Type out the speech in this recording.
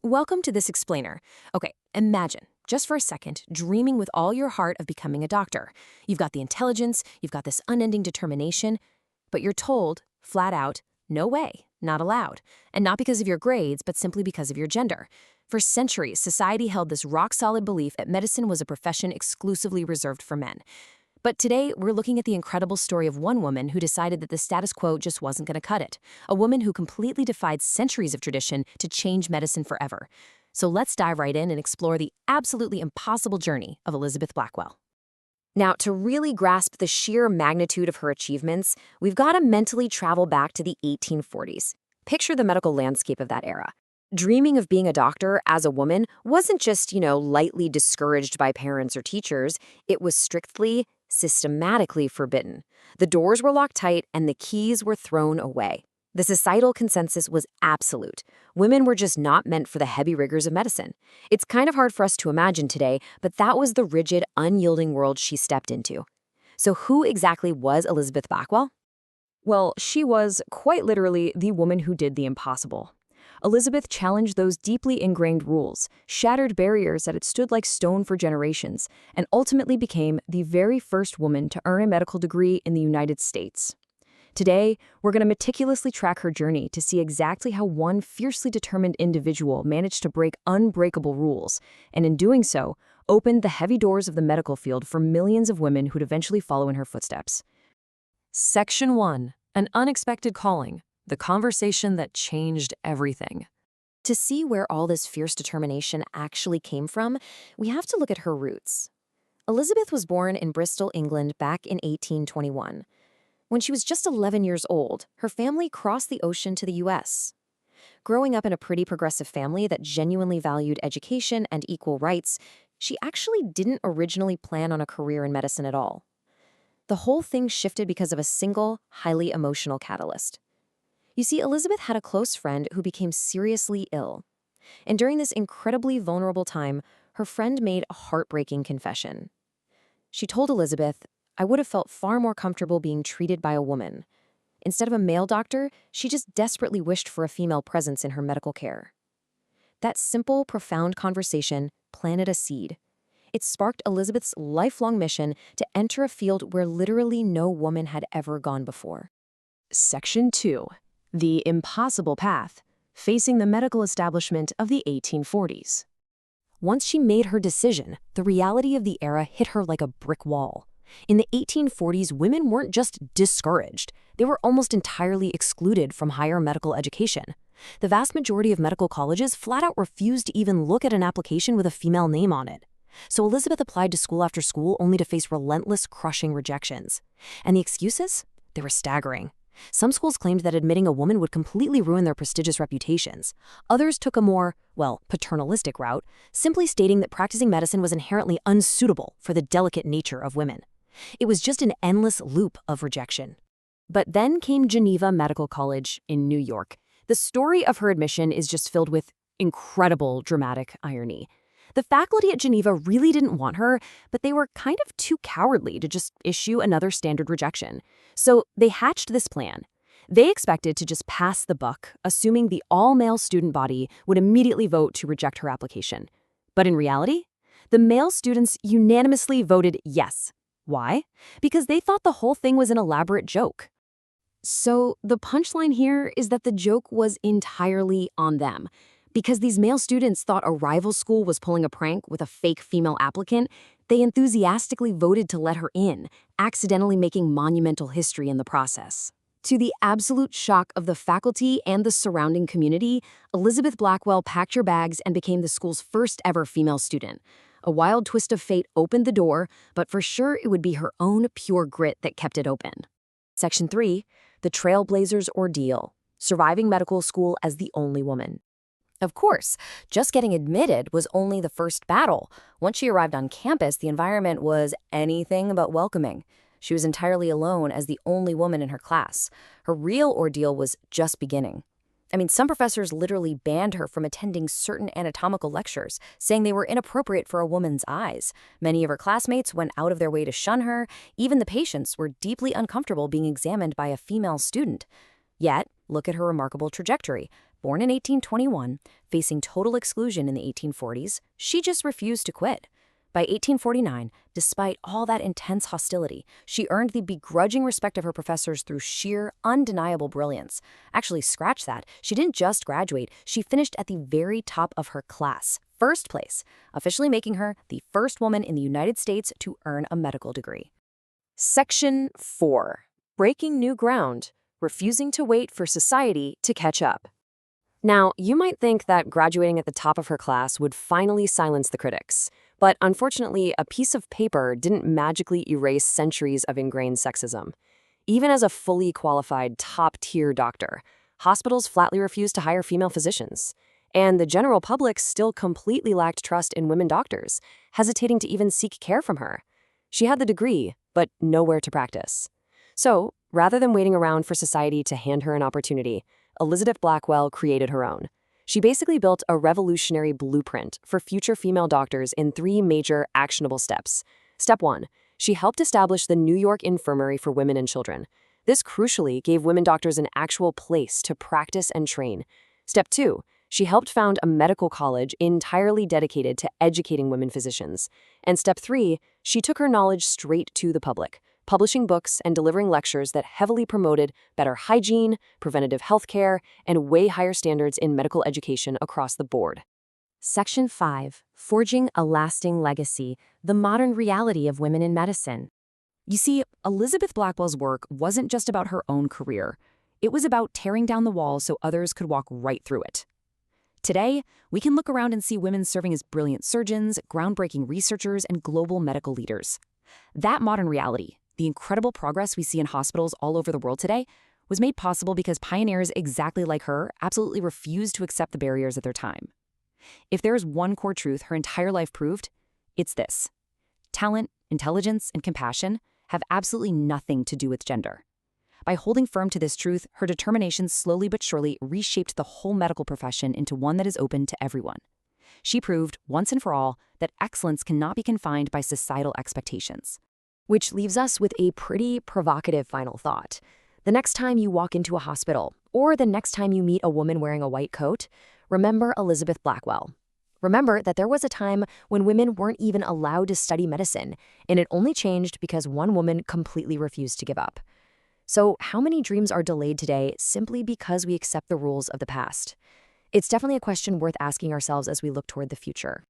Welcome to this explainer. Okay, imagine, just for a second, dreaming with all your heart of becoming a doctor. You've got the intelligence, you've got this unending determination, but you're told, flat out, no way, not allowed. And not because of your grades, but simply because of your gender. For centuries, society held this rock-solid belief that medicine was a profession exclusively reserved for men. But today, we're looking at the incredible story of one woman who decided that the status quo just wasn't going to cut it. A woman who completely defied centuries of tradition to change medicine forever. So let's dive right in and explore the absolutely impossible journey of Elizabeth Blackwell. Now, to really grasp the sheer magnitude of her achievements, we've got to mentally travel back to the 1840s. Picture the medical landscape of that era. Dreaming of being a doctor as a woman wasn't just, lightly discouraged by parents or teachers. It was strictly, systematically forbidden. The doors were locked tight and the keys were thrown away. The societal consensus was absolute. Women were just not meant for the heavy rigors of medicine. It's kind of hard for us to imagine today, but that was the rigid, unyielding world she stepped into. So who exactly was Elizabeth Blackwell? Well, she was, quite literally, the woman who did the impossible. Elizabeth challenged those deeply ingrained rules, shattered barriers that had stood like stone for generations, and ultimately became the very first woman to earn a medical degree in the United States. Today, we're going to meticulously track her journey to see exactly how one fiercely determined individual managed to break unbreakable rules, and in doing so, opened the heavy doors of the medical field for millions of women who'd eventually follow in her footsteps. Section 1. An Unexpected Calling. The conversation that changed everything. To see where all this fierce determination actually came from, we have to look at her roots. Elizabeth was born in Bristol, England back in 1821. When she was just 11 years old, her family crossed the ocean to the US. Growing up in a pretty progressive family that genuinely valued education and equal rights, she actually didn't originally plan on a career in medicine at all. The whole thing shifted because of a single, highly emotional catalyst. You see, Elizabeth had a close friend who became seriously ill. And during this incredibly vulnerable time, her friend made a heartbreaking confession. She told Elizabeth, "I would have felt far more comfortable being treated by a woman. Instead of a male doctor, she just desperately wished for a female presence in her medical care." That simple, profound conversation planted a seed. It sparked Elizabeth's lifelong mission to enter a field where literally no woman had ever gone before. Section 2. The Impossible Path, Facing the Medical Establishment of the 1840s. Once she made her decision, the reality of the era hit her like a brick wall. In the 1840s, women weren't just discouraged, they were almost entirely excluded from higher medical education. The vast majority of medical colleges flat out refused to even look at an application with a female name on it. So Elizabeth applied to school after school only to face relentless, crushing rejections. And the excuses? They were staggering. Some schools claimed that admitting a woman would completely ruin their prestigious reputations. Others took a more, paternalistic route, simply stating that practicing medicine was inherently unsuitable for the delicate nature of women. It was just an endless loop of rejection. But then came Geneva Medical College in New York. The story of her admission is just filled with incredible dramatic irony. The faculty at Geneva really didn't want her, but they were kind of too cowardly to just issue another standard rejection. So they hatched this plan. They expected to just pass the buck, assuming the all-male student body would immediately vote to reject her application. But in reality, the male students unanimously voted yes. Why? Because they thought the whole thing was an elaborate joke. So the punchline here is that the joke was entirely on them. Because these male students thought a rival school was pulling a prank with a fake female applicant, they enthusiastically voted to let her in, accidentally making monumental history in the process. To the absolute shock of the faculty and the surrounding community, Elizabeth Blackwell packed her bags and became the school's first ever female student. A wild twist of fate opened the door, but for sure it would be her own pure grit that kept it open. Section 3. The Trailblazer's Ordeal. Surviving medical school as the only woman. Of course, just getting admitted was only the first battle. Once she arrived on campus, the environment was anything but welcoming. She was entirely alone as the only woman in her class. Her real ordeal was just beginning. Some professors literally banned her from attending certain anatomical lectures, saying they were inappropriate for a woman's eyes. Many of her classmates went out of their way to shun her. Even the patients were deeply uncomfortable being examined by a female student. Yet, look at her remarkable trajectory. Born in 1821, facing total exclusion in the 1840s, she just refused to quit. By 1849, despite all that intense hostility, she earned the begrudging respect of her professors through sheer, undeniable brilliance. Actually, scratch that. She didn't just graduate, she finished at the very top of her class, first place, officially making her the first woman in the United States to earn a medical degree. Section 4. Breaking new ground. Refusing to wait for society to catch up. Now, you might think that graduating at the top of her class would finally silence the critics. But unfortunately, a piece of paper didn't magically erase centuries of ingrained sexism. Even as a fully qualified, top-tier doctor, hospitals flatly refused to hire female physicians. And the general public still completely lacked trust in women doctors, hesitating to even seek care from her. She had the degree, but nowhere to practice. So, rather than waiting around for society to hand her an opportunity, Elizabeth Blackwell created her own. She basically built a revolutionary blueprint for future female doctors in 3 major actionable steps. Step 1. She helped establish the New York Infirmary for Women and Children. This crucially gave women doctors an actual place to practice and train. Step 2. She helped found a medical college entirely dedicated to educating women physicians. And step 3, she took her knowledge straight to the public, publishing books and delivering lectures that heavily promoted better hygiene, preventative health care, and way higher standards in medical education across the board. Section 5. Forging a lasting legacy, the modern reality of women in medicine. You see, Elizabeth Blackwell's work wasn't just about her own career. It was about tearing down the walls so others could walk right through it. Today, we can look around and see women serving as brilliant surgeons, groundbreaking researchers, and global medical leaders. That modern reality, the incredible progress we see in hospitals all over the world today, was made possible because pioneers exactly like her absolutely refused to accept the barriers of their time. If there is one core truth her entire life proved, it's this: talent, intelligence, and compassion have absolutely nothing to do with gender. By holding firm to this truth, her determination slowly but surely reshaped the whole medical profession into one that is open to everyone. She proved, once and for all, that excellence cannot be confined by societal expectations. Which leaves us with a pretty provocative final thought. The next time you walk into a hospital, or the next time you meet a woman wearing a white coat, remember Elizabeth Blackwell. Remember that there was a time when women weren't even allowed to study medicine, and it only changed because one woman completely refused to give up. So, how many dreams are delayed today simply because we accept the rules of the past? It's definitely a question worth asking ourselves as we look toward the future.